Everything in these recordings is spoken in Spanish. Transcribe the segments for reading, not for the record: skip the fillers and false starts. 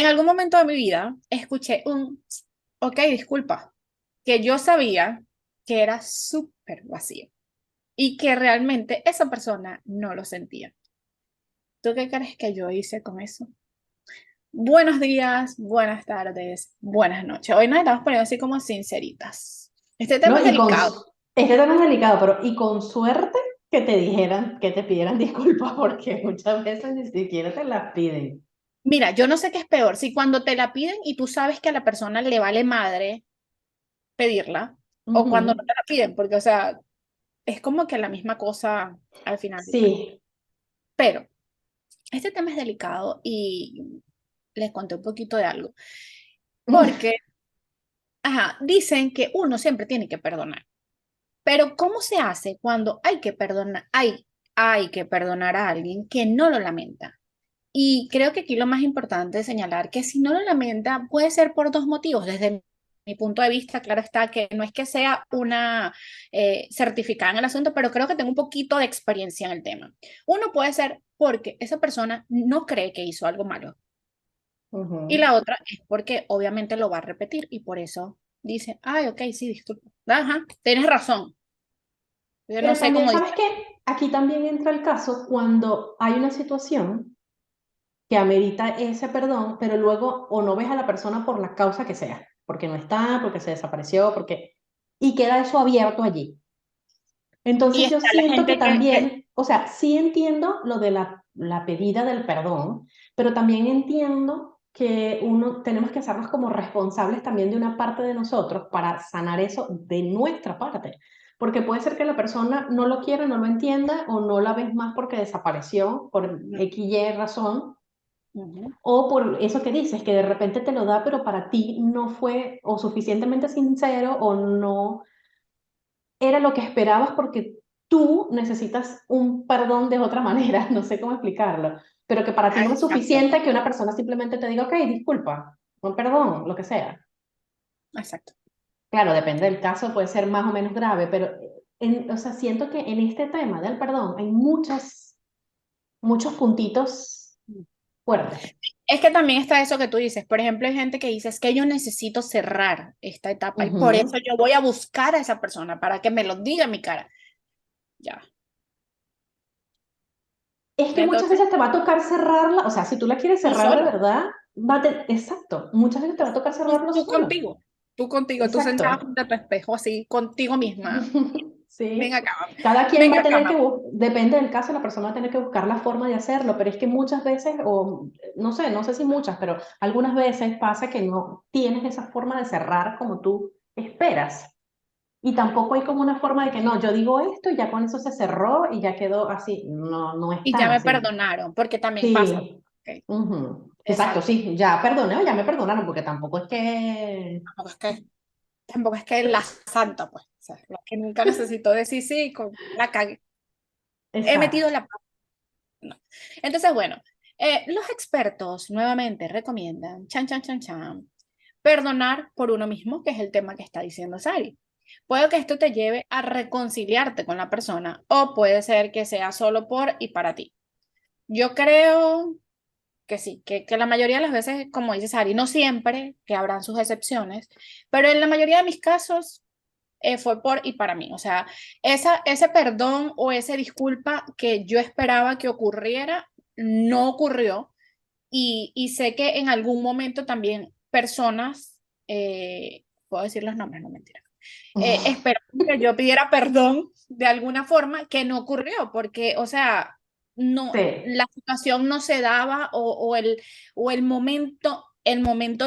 En algún momento de mi vida escuché ok, disculpa, que yo sabía que era súper vacío y que realmente esa persona no lo sentía. ¿Tú qué crees que yo hice con eso? Buenos días, buenas tardes, buenas noches. Hoy nos estamos poniendo así como sinceritas. Este tema ¿No? es delicado. Este tema es delicado, pero y con suerte que te dijeran, que te pidieran disculpas, porque muchas veces ni siquiera te las piden. Mira, yo no sé qué es peor, si cuando te la piden y tú sabes que a la persona le vale madre pedirla, o cuando no Ujú. te la piden, porque, o sea, es como que la misma cosa al final del día. Sí. Pero este tema es delicado y les conté un poquito de algo, porque, ajá, dicen que uno siempre tiene que perdonar, pero ¿cómo se hace cuando hay que perdonar, hay que perdonar a alguien que no lo lamenta? Y creo que aquí lo más importante es señalar que si no lo lamenta, puede ser por dos motivos. Desde mi punto de vista, claro está que no es que sea una certificada en el asunto, pero creo que tengo un poquito de experiencia en el tema. Uno puede ser porque esa persona no cree que hizo algo malo. Y Ujú. la otra es porque obviamente lo va a repetir y por eso dice, ay, ok, sí, disculpa. Ajá, tienes razón. Yo no Pero sé también, cómo ¿sabes dice. qué? Aquí también entra el caso cuando hay una situación que amerita ese perdón, pero luego o no ves a la persona por la causa que sea, porque no está, porque se desapareció, porque... y queda eso abierto allí. Y Entonces yo está la siento que gente que también, o sea, sí entiendo lo de la pedida del perdón, pero también entiendo que uno tenemos que hacernos como responsables también de una parte de nosotros para sanar eso de nuestra parte. Porque puede ser que la persona no lo quiera, no lo entienda o no la ves más porque desapareció por X, Y razón. Ujú. O por eso que dices, que de repente te lo da, pero para ti no fue o suficientemente sincero o no era lo que esperabas porque tú necesitas un perdón de otra manera, no sé cómo explicarlo, pero que para ti no es Exacto, suficiente que una persona simplemente te diga, ok, disculpa, un perdón, lo que sea. exacto. Claro, depende del caso, puede ser más o menos grave, pero o sea, siento que en este tema del perdón hay muchos puntitos fuertes. Es que también está eso que tú dices. Por ejemplo, hay gente que dice, es que yo necesito cerrar esta etapa y por eso Ujú. yo voy a buscar a esa persona para que me lo diga en mi cara. Ya. Es que muchas Entonces, veces te va a tocar cerrarla, o sea, si tú la quieres tú cerrar de solo, verdad, exacto, muchas veces te va a tocar cerrarlo tú solo. contigo, tú sentada Exacto. frente a tu espejo, así, contigo misma. Ven Sí, acá, cada quien ven va a acá, tener que, mamá. depende del caso, la persona va a tener que buscar la forma de hacerlo, pero es que muchas veces, o no sé si muchas, pero algunas veces pasa que no tienes esa forma de cerrar como tú esperas. Y tampoco hay como una forma de que no, yo digo esto y ya con eso se cerró y ya quedó así. No, no es Y ya tan me así. perdonaron, porque también pasa. Sí, Ok, ujú. Exacto, exacto. sí, ya perdoné o ya me perdonaron, porque tampoco es que... Tampoco es que la santa, pues. O sea, la que nunca necesitó decir sí, la cagué. He metido Exacto. la pata. No. Entonces, bueno, los expertos nuevamente recomiendan, chan, chan, chan, chan, perdonar por uno mismo, que es el tema que está diciendo Sari. Puede que esto te lleve a reconciliarte con la persona o puede ser que sea solo por y para ti. Yo creo que sí, que la mayoría de las veces, como dice Sari, no siempre, que habrán sus excepciones, pero en la mayoría de mis casos fue por y para mí. O sea, ese perdón o esa disculpa que yo esperaba que ocurriera, no ocurrió. Y sé que en algún momento también personas, puedo decir los nombres, no mentira, esperaban que yo pidiera perdón de alguna forma que no ocurrió, porque, o sea, no, Sí. la situación no se daba o el momento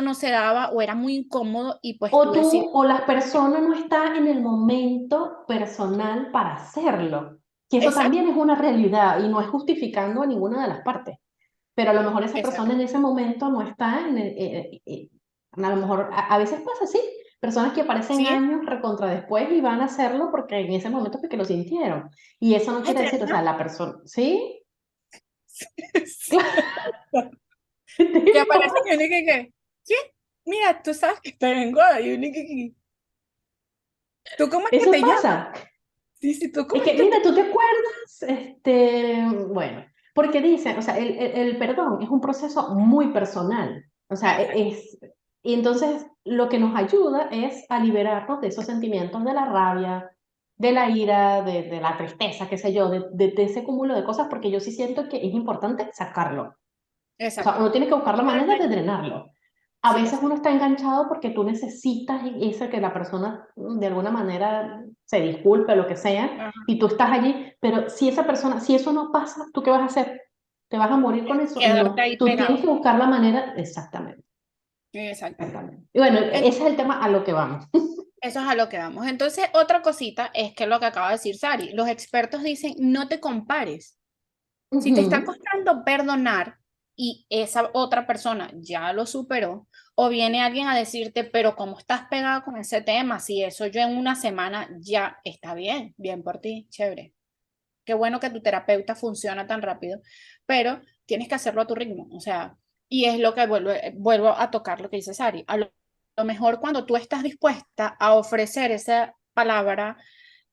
no se daba o era muy incómodo y pues tú O decides. tú o las personas no están en el momento personal para hacerlo, que eso Exacto, también es una realidad y no es justificando a ninguna de las partes, pero a lo mejor esa persona exacto. en ese momento no está a lo mejor a veces pasa así, personas que aparecen ¿Sí? años recontra después y van a hacerlo porque en ese momento porque lo sintieron y eso no quiere decir, o sea, ¿Eterna? la persona, ¿sí? Que aparece y uno que, ¿qué? Mira, tú sabes que te vengo a y uno que, ¿tú cómo es que Eso te llamas? pasa. Sí, sí, ¿tú Es cómo es que, que mira, te ¿tú te acuerdas? Bueno, porque dicen, o sea, el perdón es un proceso muy personal. O sea, Exacto. y entonces lo que nos ayuda es a liberarnos de esos sentimientos de la rabia, de la ira, de la tristeza, qué sé yo, de ese cúmulo de cosas, porque yo sí siento que es importante sacarlo. O sea, Exacto. uno tiene que buscar la Liberar manera de allí. drenarlo. A Sí, veces exacto. uno está enganchado porque tú necesitas eso, que la persona de alguna manera se disculpe, lo que sea, Ajá. y tú estás allí, pero si esa persona, si eso no pasa, ¿tú qué vas a hacer? ¿Te vas a morir con eso? Quedarte No, ahí tú tienes pegado. que buscar la manera, exactamente, Exactamente. exactamente. Y bueno, ese es Entonces, el tema a lo que vamos. eso es a lo que vamos. Entonces, otra cosita es que lo que acaba de decir Sari, los expertos dicen, no te compares. Si te está Ujú, costando perdonar y esa otra persona ya lo superó, o viene alguien a decirte, pero ¿cómo estás pegado con ese tema? Si eso yo en una semana ya está bien, bien por ti, chévere. Qué bueno que tu terapeuta funciona tan rápido, pero tienes que hacerlo a tu ritmo, o sea, y es lo que vuelvo a tocar lo que dice Sari. A lo mejor cuando tú estás dispuesta a ofrecer esa palabra,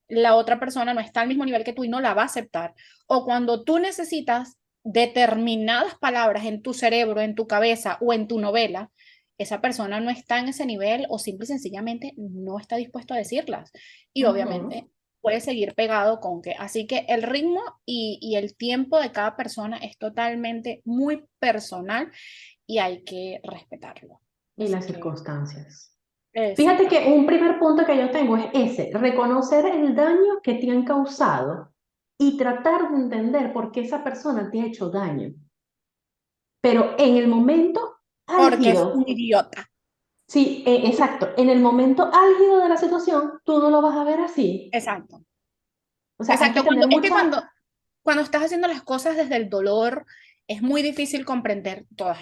la otra persona no está al mismo nivel que tú y no la va a aceptar. O cuando tú necesitas determinadas palabras en tu cerebro, en tu cabeza o en tu novela, esa persona no está en ese nivel o simple y sencillamente no está dispuesto a decirlas. Y ujú. obviamente puede seguir pegado con que. Así que el ritmo y el tiempo de cada persona es totalmente muy personal y hay que respetarlo. Y Así las que, circunstancias. Fíjate que exactamente. un primer punto que yo tengo es ese, reconocer el daño que te han causado y tratar de entender por qué esa persona te ha hecho daño. Pero en el momento Porque es un álgido, idiota. sí, exacto, en el momento álgido de la situación, tú no lo vas a ver así. Exacto. O sea, hay que Exacto, tener es que mucha... cuando estás haciendo las cosas desde el dolor, es muy difícil comprender todos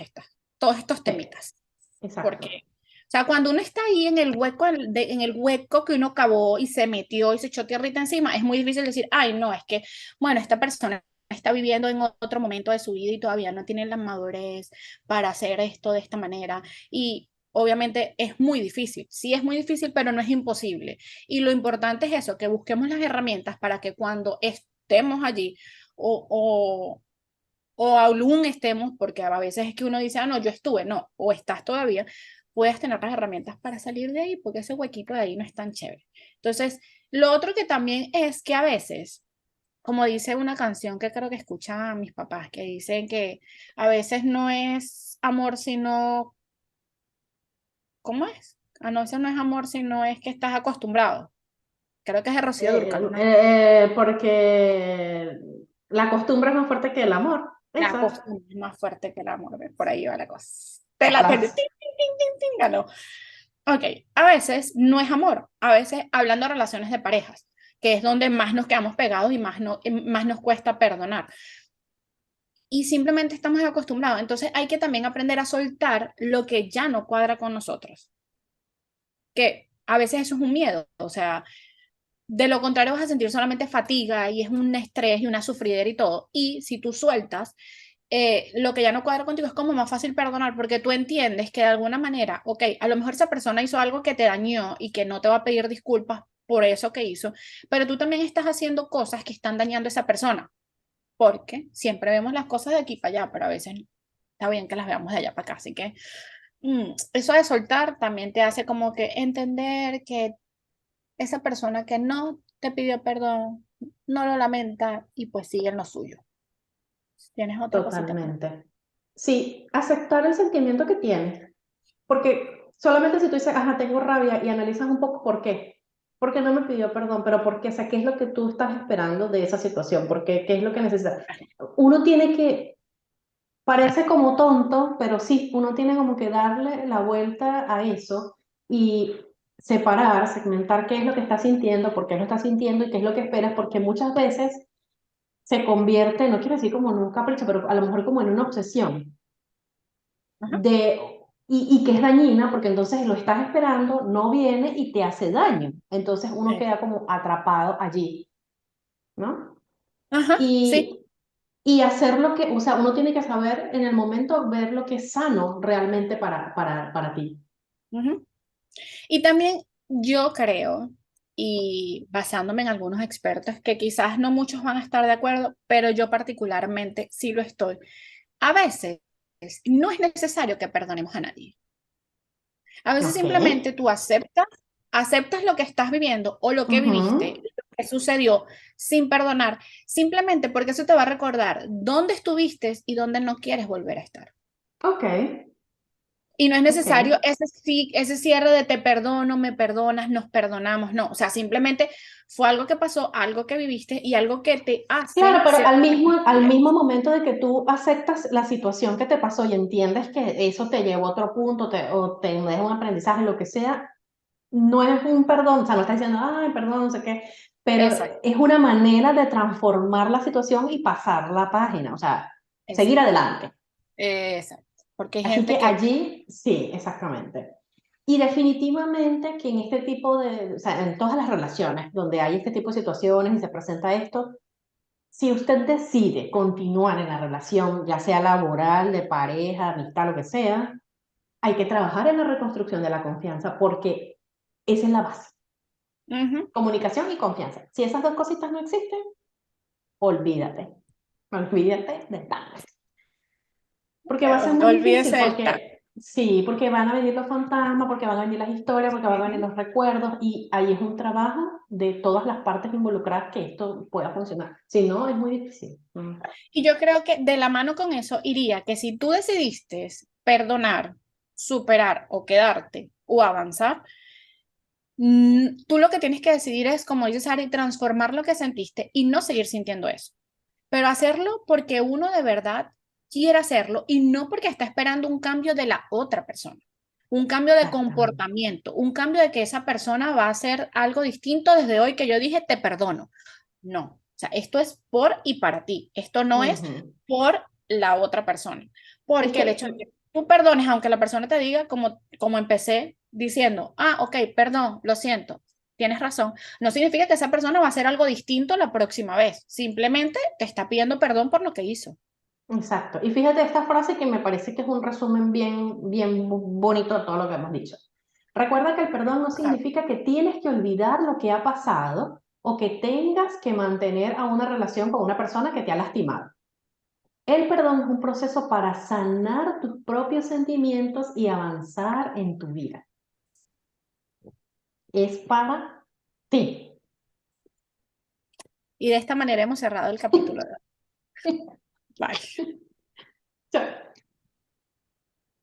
estos temitas. Exacto. Porque, o sea, cuando uno está ahí en el hueco, en el hueco que uno cavó y se metió y se echó tierrita encima, es muy difícil decir, ay, no, es que, bueno, esta persona está viviendo en otro momento de su vida y todavía no tiene la madurez para hacer esto de esta manera. Y obviamente es muy difícil, sí es muy difícil, pero no es imposible. Y lo importante es eso, que busquemos las herramientas para que cuando estemos allí o, o aún estemos, porque a veces es que uno dice, ah, no, yo estuve, no, o estás todavía, puedes tener las herramientas para salir de ahí, porque ese huequito de ahí no es tan chévere. Entonces, lo otro que también es que a veces, como dice una canción que creo que escuchan mis papás, que dicen que a veces no es amor, sino, ¿cómo es? A no, eso no es amor, sino es que estás acostumbrado. Creo que es de Rocío Dúrcal, una Porque la costumbre es más fuerte que el amor. la Esa, costumbre es más fuerte que el amor, ¿ves? Por ahí va la cosa. Te la la tengo. Tin, frase. tin, tin, tin, tin, ganó. Ok, a veces no es amor, a veces hablando de relaciones de parejas, que es donde más nos quedamos pegados y más, no, más nos cuesta perdonar. Y simplemente estamos acostumbrados. Entonces hay que también aprender a soltar lo que ya no cuadra con nosotros, que a veces eso es un miedo, o sea, de lo contrario vas a sentir solamente fatiga y es un estrés y una sufridera y todo. Y si tú sueltas, lo que ya no cuadra contigo es como más fácil perdonar porque tú entiendes que de alguna manera, ok, a lo mejor esa persona hizo algo que te dañó y que no te va a pedir disculpas por eso que hizo, pero tú también estás haciendo cosas que están dañando a esa persona, porque siempre vemos las cosas de aquí para allá, pero a veces está bien que las veamos de allá para acá. Así que eso de soltar también te hace como que entender que esa persona que no te pidió perdón no lo lamenta y pues sigue en lo suyo. ¿Tienes otra cosita por ahí? Totalmente. Sí, aceptar el sentimiento que tienes. Porque solamente si tú dices, ajá, tengo rabia y analizas un poco por qué. ¿Por qué no me pidió perdón? Pero ¿por qué? O sea, ¿qué es lo que tú estás esperando de esa situación? ¿Por qué? ¿Qué es lo que necesitas? Uno tiene que, parece como tonto, pero sí, uno tiene como que darle la vuelta a eso y separar, segmentar qué es lo que está sintiendo, por qué lo está sintiendo y qué es lo que esperas, porque muchas veces se convierte, no quiero decir como en un capricho, pero a lo mejor como en una obsesión Ajá. de, y que es dañina, porque entonces lo estás esperando, no viene y te hace daño. Entonces uno queda como atrapado allí, ¿no? Ajá, sí. Y, y hacer lo que, o sea, uno tiene que saber en el momento ver lo que es sano realmente para ti. Ujú. Y también yo creo, y basándome en algunos expertos, que quizás no muchos van a estar de acuerdo, pero yo particularmente sí lo estoy. A veces no es necesario que perdonemos a nadie. A veces Ok. simplemente tú aceptas lo que estás viviendo o lo que viviste, Ujú. lo que sucedió sin perdonar, simplemente porque eso te va a recordar dónde estuviste y dónde no quieres volver a estar. Ok, Y no es ok. necesario ese cierre de te perdono, me perdonas, nos perdonamos, no. O sea, simplemente fue algo que pasó, algo que viviste y algo que te Claro, hace pero ser al quien mismo eres. momento de que tú aceptas la situación que te pasó y entiendes que eso te llevó a otro punto o te deja un aprendizaje, lo que sea, no es un perdón, o sea, no estás diciendo, ay, perdón, no sé qué, pero Exacto, es una manera de transformar la situación y pasar la página, o sea, seguir exacto, adelante. exacto. Porque hay Así gente que que, allí, sí, exactamente. Y definitivamente que en este tipo de, o sea, en todas las relaciones donde hay este tipo de situaciones y se presenta esto, si usted decide continuar en la relación, ya sea laboral, de pareja, amistad, lo que sea, hay que trabajar en la reconstrucción de la confianza porque esa es la base. ujú, Comunicación y confianza. Si esas dos cositas no existen, olvídate. Olvídate de tal. Porque va a ser muy olvídese difícil, del TAC. porque sí, porque van a venir los fantasmas, porque van a venir las historias, porque van a venir Sí. los recuerdos, y ahí es un trabajo de todas las partes involucradas que esto pueda funcionar. Si no, es muy difícil. Y yo creo que de la mano con eso iría que si tú decidiste perdonar, superar o quedarte o avanzar, tú lo que tienes que decidir es, como dices, Ari, transformar lo que sentiste y no seguir sintiendo eso, pero hacerlo porque uno de verdad quiere hacerlo y no porque está esperando un cambio de la otra persona, un cambio de Exactamente. comportamiento, un cambio de que esa persona va a hacer algo distinto desde hoy que yo dije, te perdono. No, o sea, esto es por y para ti, esto no es Ujú. por la otra persona, Es porque el hecho de que, que tú perdones, aunque la persona te diga, como empecé diciendo, ah, ok, perdón, lo siento, tienes razón, no significa que esa persona va a hacer algo distinto la próxima vez, simplemente te está pidiendo perdón por lo que hizo. exacto. Y fíjate esta frase que me parece que es un resumen bien bonito de todo lo que hemos dicho. Recuerda que el perdón no Claro. significa que tienes que olvidar lo que ha pasado o que tengas que mantener a una relación con una persona que te ha lastimado. El perdón es un proceso para sanar tus propios sentimientos y avanzar en tu vida. Es para ti. Y de esta manera hemos cerrado el capítulo de hoy. Bye. Chao.